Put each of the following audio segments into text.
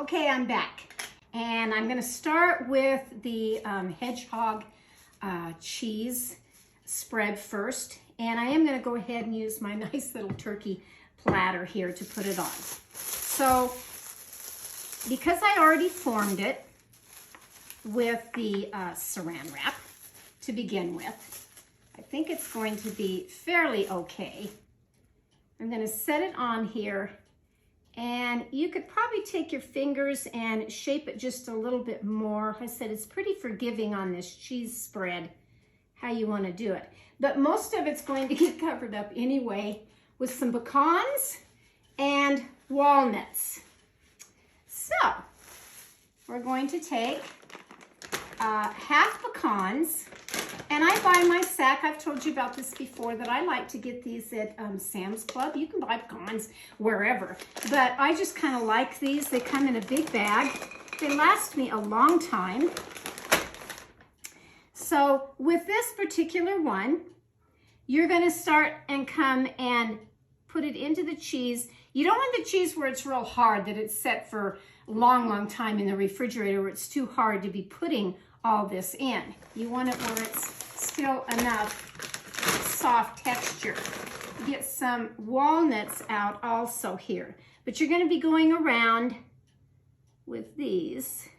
Okay, I'm back, and I'm gonna start with the Hedgehog cheese spread first, and I am gonna go ahead and use my nice little turkey platter here to put it on. So, because I already formed it with the saran wrap to begin with, I think it's going to be fairly okay. I'm gonna set it on here, and you could probably take your fingers and shape it just a little bit more. I said it's pretty forgiving on this cheese spread, how you want to do it. But most of it's going to get covered up anyway with some pecans and walnuts. So, we're going to take half pecans, and I buy my sack. I've told you about this before, that I like to get these at Sam's Club. You can buy pecans wherever, but I just kind of like these. They come in a big bag. They last me a long time. So with this particular one, you're going to start and come and put it into the cheese. You don't want the cheese where it's real hard, that it's set for a long time in the refrigerator, where it's too hard to be putting all this in. You want it where it's still enough soft texture. Get some walnuts out also here. But you're going to be going around with these.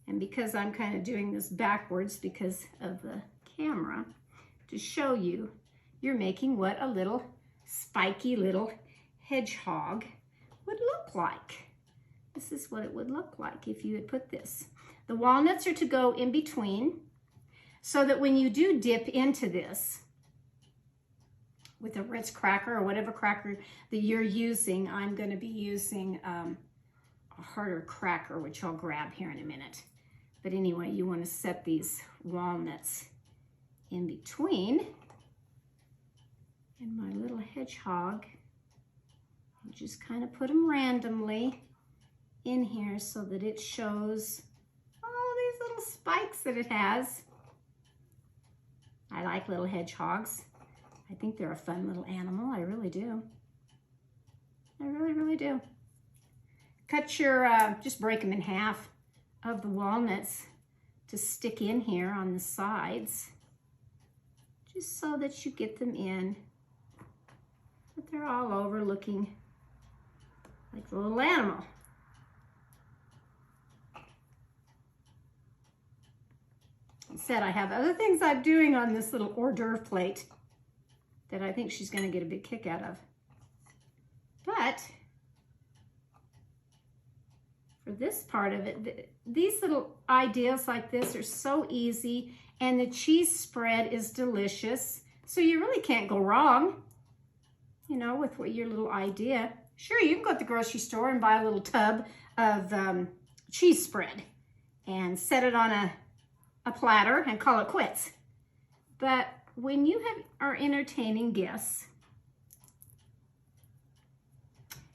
And because I'm kind of doing this backwards because of the camera, to show you, you're making what a little spiky little hedgehog would look like. This is what it would look like if you had put this. The walnuts are to go in between, so that when you do dip into this with a Ritz cracker or whatever cracker that you're using, I'm going to be using a harder cracker, which I'll grab here in a minute. But anyway, you want to set these walnuts in between. And my little hedgehog, you just kind of put them randomly in here so that it shows all these little spikes that it has. I like little hedgehogs. I think they're a fun little animal. I really do. I really do. Cut your, just break them in half of the walnuts to stick in here on the sides, just so that you get them in, but they're all over looking like the little animal. Said I have other things I'm doing on this little hors d'oeuvre plate that I think she's going to get a big kick out of. But for this part of it, these little ideas like this are so easy, and the cheese spread is delicious, so you really can't go wrong, you know, with what your little idea. Sure, you can go to the grocery store and buy a little tub of cheese spread and set it on a platter and call it quits. But when you are entertaining guests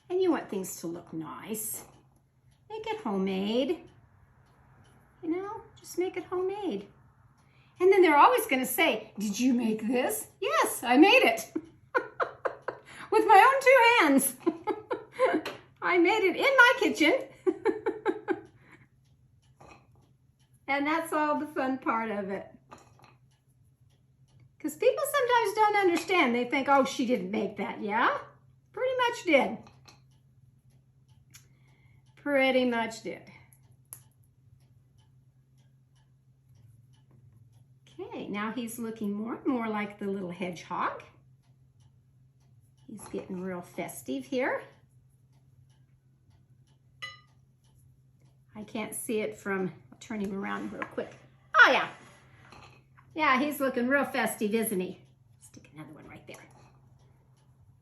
and you want things to look nice, make it homemade. You know, just make it homemade. And then they're always going to say, "Did you make this?" Yes, I made it. With my own two hands. I made it in my kitchen. And that's all the fun part of it. Because people sometimes don't understand. They think, oh, she didn't make that. Yeah, pretty much did. Pretty much did. Okay, now he's looking more and more like the little hedgehog. He's getting real festive here. I can't see it from, I'll turn him around real quick. Oh yeah. Yeah, he's looking real festive, isn't he? Stick another one right there.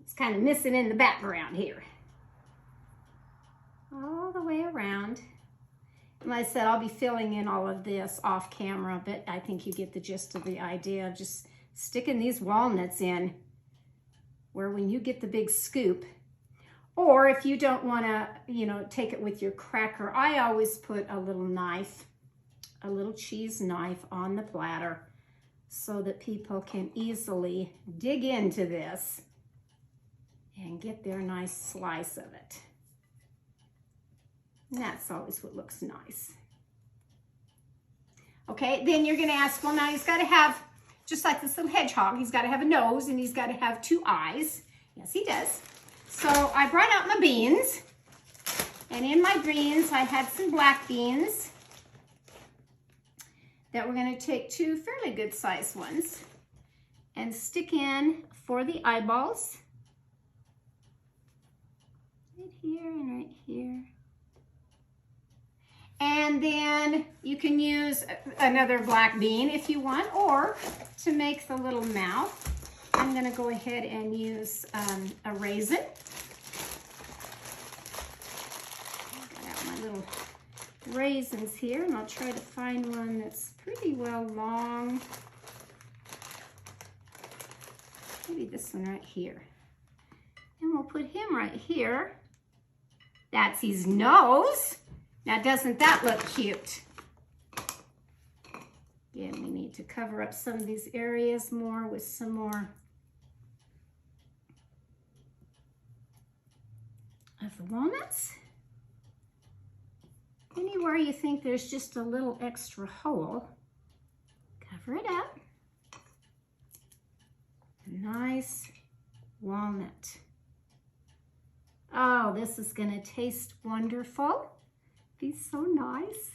It's kind of missing in the background here. All the way around. And like I said, I'll be filling in all of this off camera, but I think you get the gist of the idea of just sticking these walnuts in, where when you get the big scoop, or if you don't want to, you know, take it with your cracker, I always put a little knife, a little cheese knife on the platter so that people can easily dig into this and get their nice slice of it. And that's always what looks nice. Okay, then you're gonna ask, well, now he's gotta have, just like this little hedgehog, he's gotta have a nose and he's gotta have 2 eyes. Yes, he does. So I brought out my beans. And in my beans, I had some black beans that we're gonna take 2 fairly good sized ones and stick in for the eyeballs. Right here and right here. And then you can use another black bean if you want, or to make the little mouth, I'm gonna go ahead and use a raisin. Got out my little raisins here, and I'll try to find one that's pretty well long. Maybe this one right here. And we'll put him right here. That's his nose. Now, doesn't that look cute? Again, we need to cover up some of these areas more with some more of the walnuts. Anywhere you think there's just a little extra hole, cover it up. A nice walnut. Oh, this is gonna taste wonderful. Be so nice.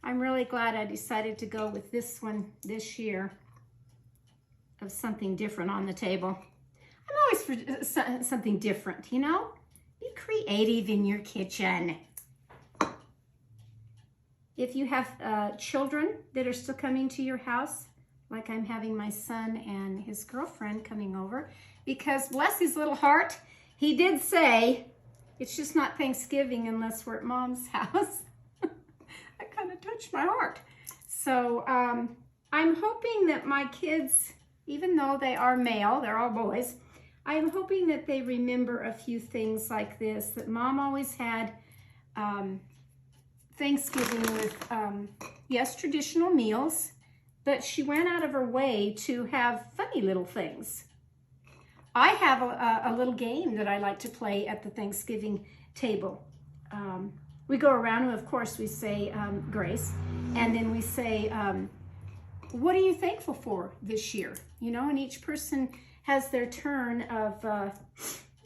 I'm really glad I decided to go with this one this year of something different on the table. I'm always for something different, you know? Be creative in your kitchen. If you have children that are still coming to your house, like I'm having my son and his girlfriend coming over, because bless his little heart, he did say, it's just not Thanksgiving unless we're at Mom's house. That kind of touched my heart. So I'm hoping that my kids, even though they are male, they're all boys, I'm hoping that they remember a few things like this, that Mom always had Thanksgiving with, yes, traditional meals, but she went out of her way to have funny little things. I have a little game that I like to play at the Thanksgiving table. We go around and of course we say grace, and then we say, what are you thankful for this year? You know, and each person has their turn of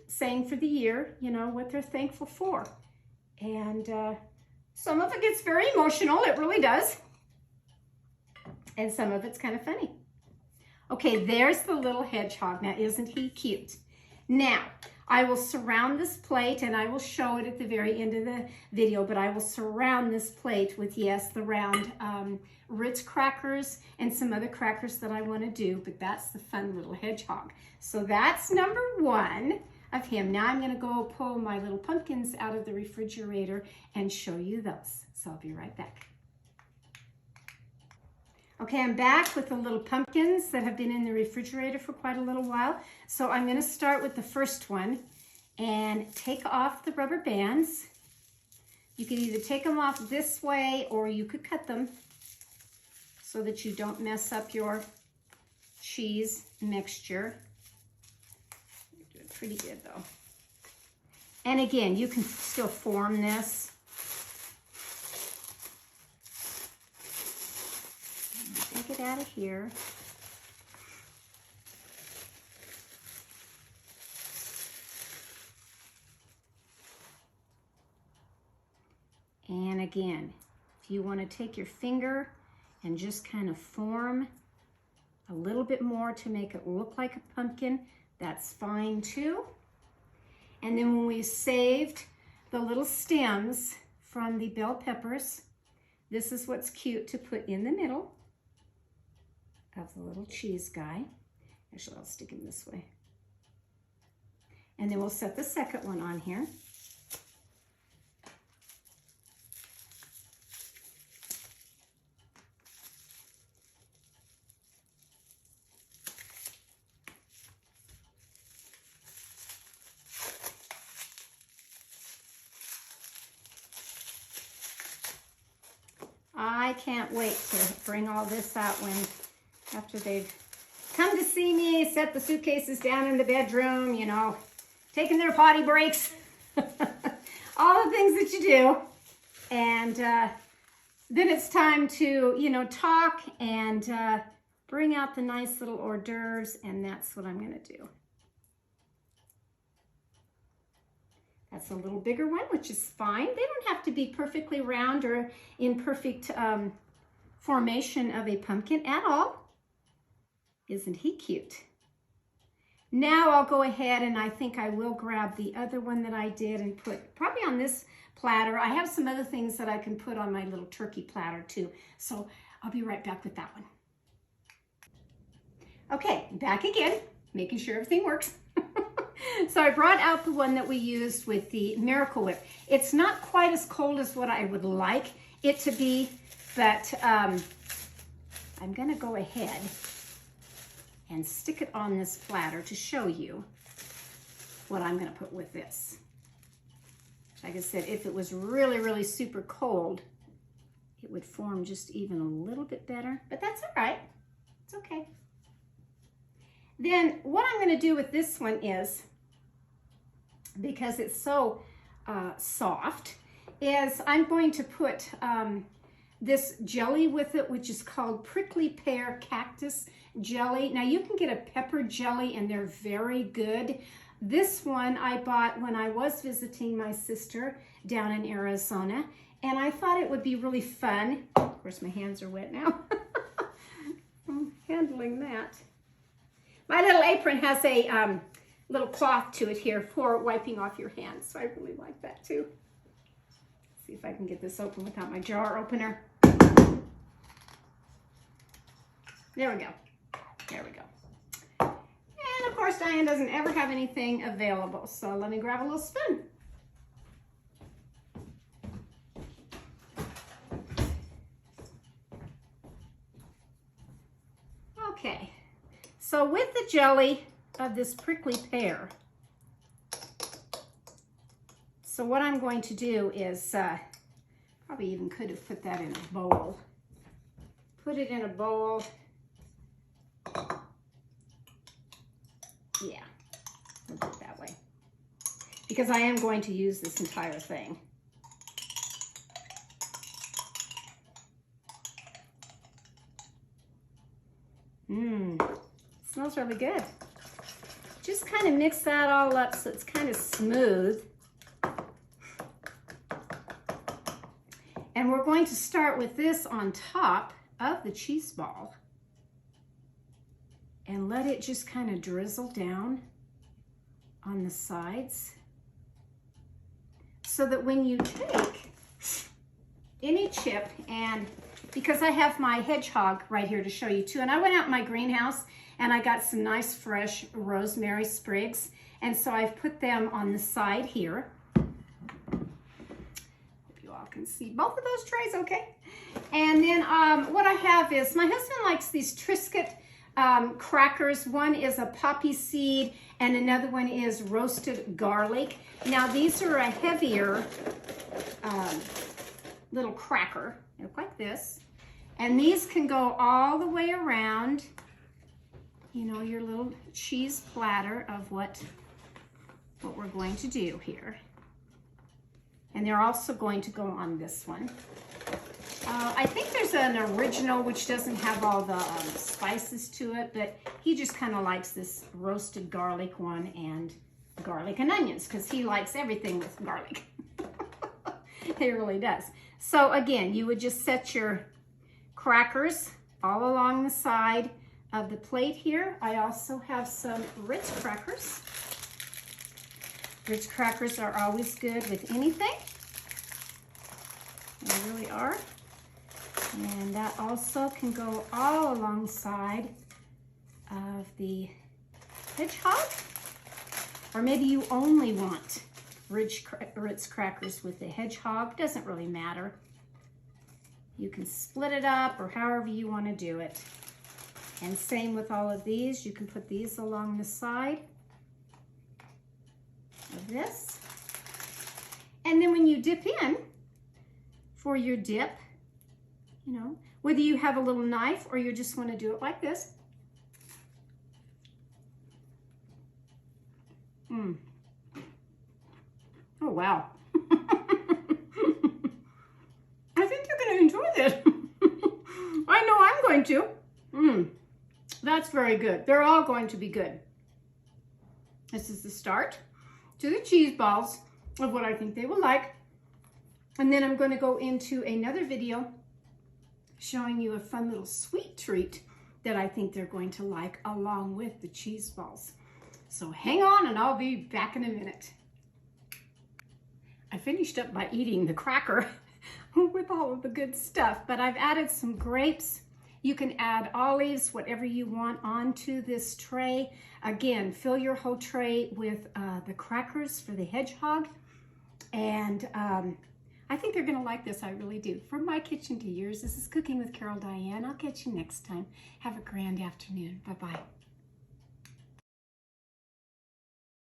saying for the year, you know, what they're thankful for. And some of it gets very emotional, it really does. And some of it's kind of funny. Okay, there's the little hedgehog. Now, isn't he cute? Now, I will surround this plate, and I will show it at the very end of the video, but I will surround this plate with, yes, the round Ritz crackers and some other crackers that I want to do, but that's the fun little hedgehog. So that's number 1 of him. Now I'm going to go pull my little pumpkins out of the refrigerator and show you those. So I'll be right back. Okay, I'm back with the little pumpkins that have been in the refrigerator for quite a little while. So I'm going to start with the first one and take off the rubber bands. You could either take them off this way or you could cut them so that you don't mess up your cheese mixture. You're doing pretty good though. And again, you can still form this. Take it out of here. And again, if you want to take your finger and just kind of form a little bit more to make it look like a pumpkin, that's fine too. And then when we saved the little stems from the bell peppers, this is what's cute to put in the middle of the little cheese guy. Actually, I'll stick him this way. And then we'll set the second one on here. I can't wait to bring all this out after they've come to see me, set the suitcases down in the bedroom, you know, taking their potty breaks. All the things that you do. And then it's time to, you know, talk and bring out the nice little hors d'oeuvres, and that's what I'm going to do. That's a little bigger one, which is fine. They don't have to be perfectly round or in perfect formation of a pumpkin at all. Isn't he cute? Now I'll go ahead and I think I will grab the other one that I did and put probably on this platter. I have some other things that I can put on my little turkey platter too. So I'll be right back with that one. Okay, back again, making sure everything works. So I brought out the one that we used with the Miracle Whip. It's not quite as cold as what I would like it to be, but I'm gonna go ahead and stick it on this platter to show you what I'm gonna put with this. Like I said, if it was really, really super cold, it would form just even a little bit better, but that's all right, it's okay. Then what I'm gonna do with this one is, because it's so soft, is I'm going to put this jelly with it, which is called prickly pear cactus jelly. Now you can get a pepper jelly and they're very good. This one I bought when I was visiting my sister down in Arizona, and I thought it would be really fun. Of course, my hands are wet now. I'm handling that. My little apron has a little cloth to it here for wiping off your hands, so I really like that too. Let's see if I can get this open without my jar opener. There we go. There we go. And of course, Diane doesn't ever have anything available, so let me grab a little spoon. Okay, so with the jelly of this prickly pear, so what I'm going to do is, probably even could have put that in a bowl. Put it in a bowl. Yeah, we'll do it that way. Because I am going to use this entire thing. Smells really good. Just kind of mix that all up so it's kind of smooth. And we're going to start with this on top of the cheese ball and let it just kind of drizzle down on the sides so that when you take any chip, and because I have my hedgehog right here to show you too, and I went out in my greenhouse and I got some nice fresh rosemary sprigs, and so I've put them on the side here. Hope you all can see both of those trays okay. And then what I have is, my husband likes these Triscuit crackers. One is a poppy seed and another one is roasted garlic. Now these are a heavier little cracker. They look like this. And these can go all the way around, you know, your little cheese platter of what we're going to do here. And they're also going to go on this one. I think there's an original which doesn't have all the spices to it, but he just kind of likes this roasted garlic one and garlic and onions because he likes everything with garlic. He really does. So again, you would just set your crackers all along the side of the plate here. I also have some Ritz crackers. Ritz crackers are always good with anything. They really are. And that also can go all alongside of the hedgehog. Or maybe you only want Ritz crackers with the hedgehog. Doesn't really matter. You can split it up or however you want to do it. And same with all of these. You can put these along the side of this. And then when you dip in for your dip, you know, whether you have a little knife or you just want to do it like this. Oh, wow. very good. They're all going to be good. This is the start to the cheese balls of what I think they will like. And then I'm going to go into another video showing you a fun little sweet treat that I think they're going to like along with the cheese balls. So hang on and I'll be back in a minute. I finished up by eating the cracker with all of the good stuff, but I've added some grapes. You can add olives, whatever you want, onto this tray. Again, fill your whole tray with the crackers for the hedgehog. And I think they're gonna like this, I really do. From my kitchen to yours, this is Cooking with Carol Diane. I'll catch you next time. Have a grand afternoon. Bye-bye.